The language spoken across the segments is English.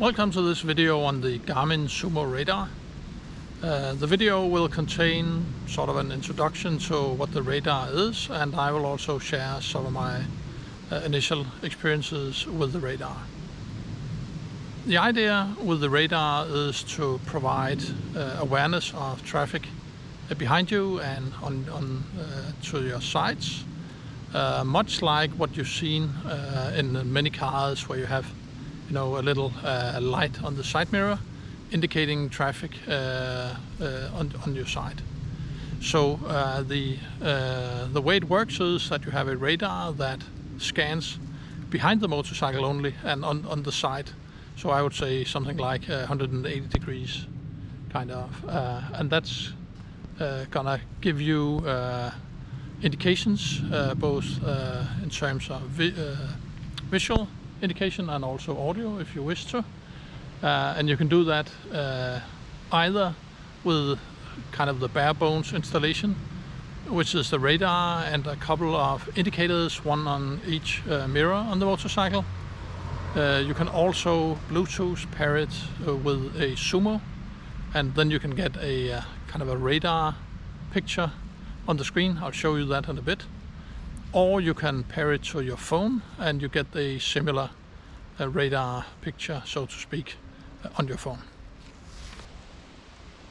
Welcome to this video on the Garmin Zumo radar. The video will contain sort of an introduction to what the radar is, and I will also share some of my initial experiences with the radar. The idea with the radar is to provide awareness of traffic behind you and to your sides, much like what you've seen in many cars where you have a little light on the side mirror indicating traffic on your side. So the way it works is that you have a radar that scans behind the motorcycle only and on the side. So I would say something like 180 degrees kind of, and that's gonna give you indications both in terms of visual indication and also audio if you wish to, and you can do that either with kind of the bare bones installation, which is the radar and a couple of indicators, one on each mirror on the motorcycle. You can also Bluetooth pair it with a zumo, and then you can get a kind of a radar picture on the screen. I'll show you that in a bit. Or you can pair it to your phone and you get a similar radar picture, so to speak, on your phone.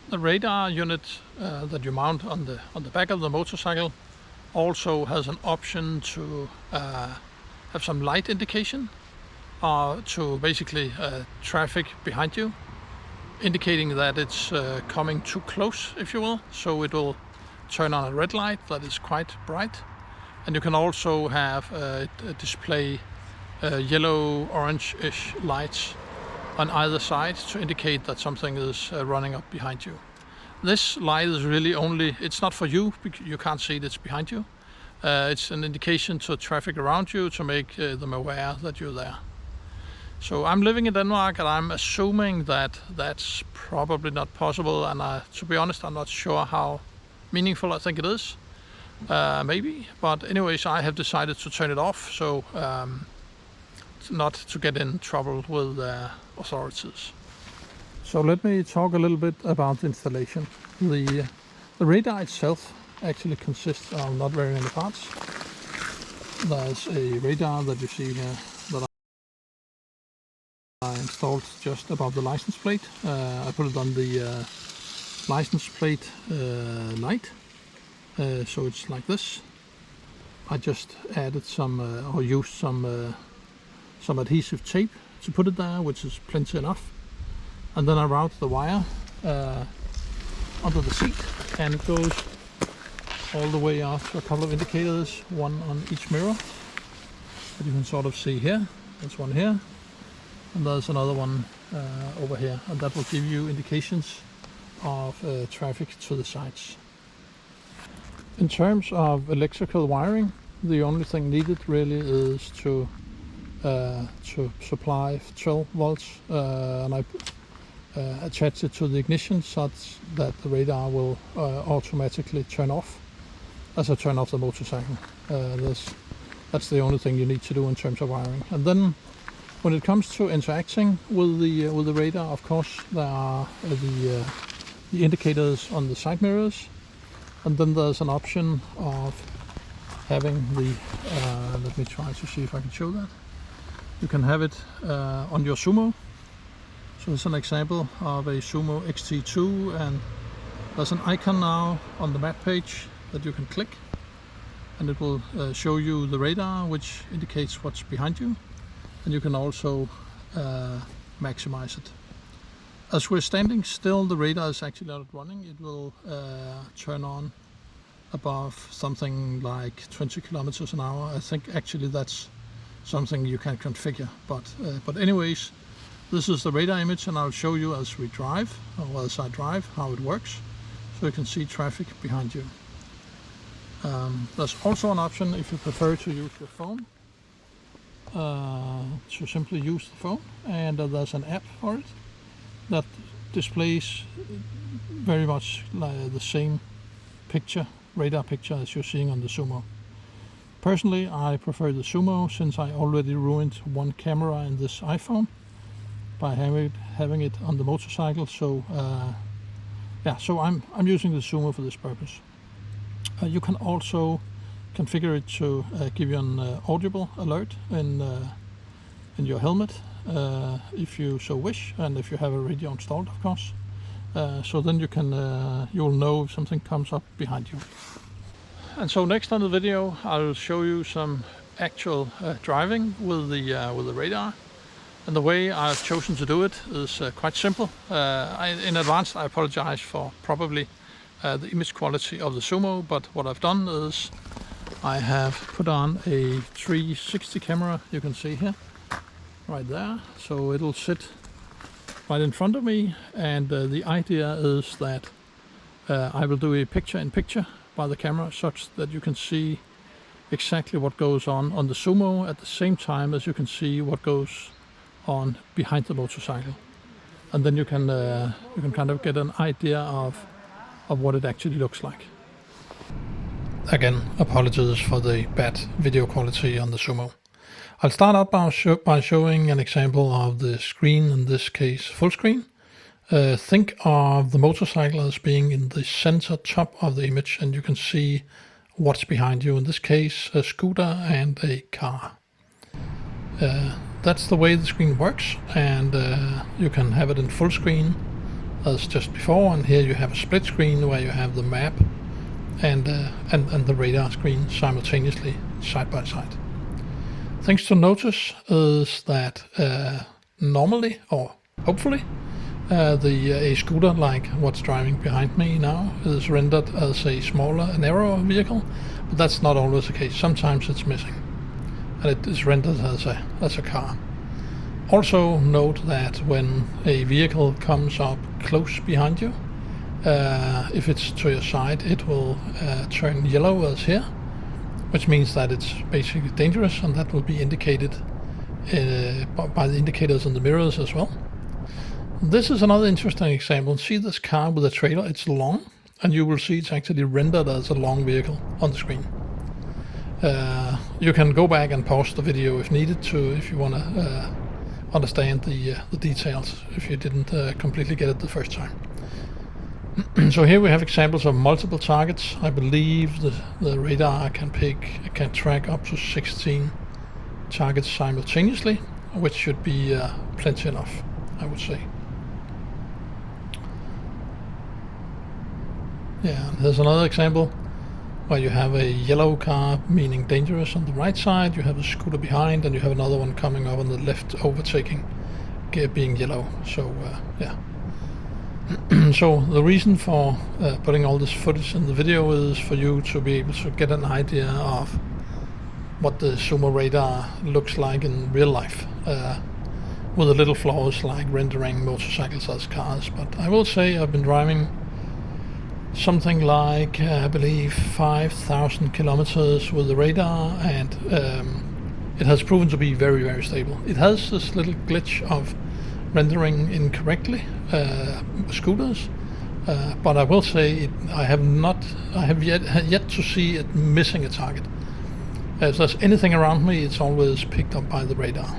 The radar unit that you mount on the back of the motorcycle also has an option to have some light indication to basically traffic behind you, indicating that it's coming too close, if you will. So it will turn on a red light that is quite bright. And you can also have a display yellow, orange-ish lights on either side to indicate that something is running up behind you. This light is really only, it's not for you, because you can't see it's behind you. It's an indication to traffic around you to make them aware that you're there. So I'm living in Denmark and I'm assuming that that's probably not possible, and to be honest, I'm not sure how meaningful I think it is. Maybe, but anyways, I have decided to turn it off, so not to get in trouble with authorities. So let me talk a little bit about the installation. The radar itself actually consists of not very many parts. There's a radar that you see here that I installed just above the license plate. I put it on the license plate light. So it's like this. I just added some or used some adhesive tape to put it there, which is plenty enough. And then I route the wire under the seat, and it goes all the way out to a couple of indicators, one on each mirror that you can sort of see here. There's one here, and there's another one over here, and that will give you indications of traffic to the sides. In terms of electrical wiring, the only thing needed really is to supply 12 volts, and I attach it to the ignition such that the radar will automatically turn off as I turn off the motorcycle. That's the only thing you need to do in terms of wiring. And then when it comes to interacting with the radar, of course there are the indicators on the side mirrors. And then there's an option of having the, let me try to see if I can show that. You can have it on your Zumo. So it's an example of a Zumo XT2, and there's an icon now on the map page that you can click, and it will show you the radar, which indicates what's behind you, and you can also maximize it. As we're standing still, the radar is actually not running. It will turn on above something like 20 kilometers an hour. I think actually that's something you can configure. But anyways, this is the radar image, and I'll show you as we drive, or as I drive, how it works, so you can see traffic behind you. There's also an option if you prefer to use your phone, to simply use the phone, and there's an app for it that displays very much like the same picture, radar picture, as you're seeing on the Zumo. Personally, I prefer the Zumo since I already ruined one camera in this iPhone. by having it on the motorcycle. So yeah, so I'm using the Zumo for this purpose. You can also configure it to give you an audible alert in your helmet if you so wish, and if you have a radio installed, of course. So then you'll know if something comes up behind you. And so next on the video, I'll show you some actual driving with the radar. And the way I've chosen to do it is quite simple. In advance, I apologize for probably the image quality of the Zumo, but what I've done is I have put on a 360 camera, you can see here, right there. So it'll sit right in front of me, and the idea is that I will do a picture-in-picture by the camera, such that you can see exactly what goes on the Zumo at the same time as you can see what goes on behind the motorcycle, and then you can kind of get an idea of what it actually looks like. Again, apologies for the bad video quality on the Zumo. I'll start out by showing an example of the screen, in this case full screen. Think of the motorcycle as being in the center top of the image, and you can see what's behind you, in this case a scooter and a car. That's the way the screen works, and you can have it in full screen as just before, and here you have a split screen where you have the map and the radar screen simultaneously side by side. Things to notice is that normally, or hopefully, a scooter like what's driving behind me now is rendered as a smaller, narrower vehicle, but that's not always the case. Sometimes it's missing, and it is rendered as a car. Also note that when a vehicle comes up close behind you, if it's to your side, it will turn yellow as here, which means that it's basically dangerous, and that will be indicated by the indicators on the mirrors as well. This is another interesting example. See this car with a trailer? It's long, and you will see it's actually rendered as a long vehicle on the screen. You can go back and pause the video if needed to, if you want to understand the details, if you didn't completely get it the first time. So here we have examples of multiple targets. I believe the radar can track up to 16 targets simultaneously, which should be plenty enough, I would say. Yeah, and here's another example where you have a yellow car, meaning dangerous, on the right side. You have a scooter behind, and you have another one coming up on the left, overtaking, being yellow. So yeah. So the reason for putting all this footage in the video is for you to be able to get an idea of what the Zumo radar looks like in real life, with a little flaws like rendering motorcycles as cars. But I will say I've been driving something like I believe 5,000 kilometers with the radar, and it has proven to be very, very stable. It has this little glitch of rendering incorrectly scooters, but I will say I have yet to see it missing a target. If there's anything around me, it's always picked up by the radar.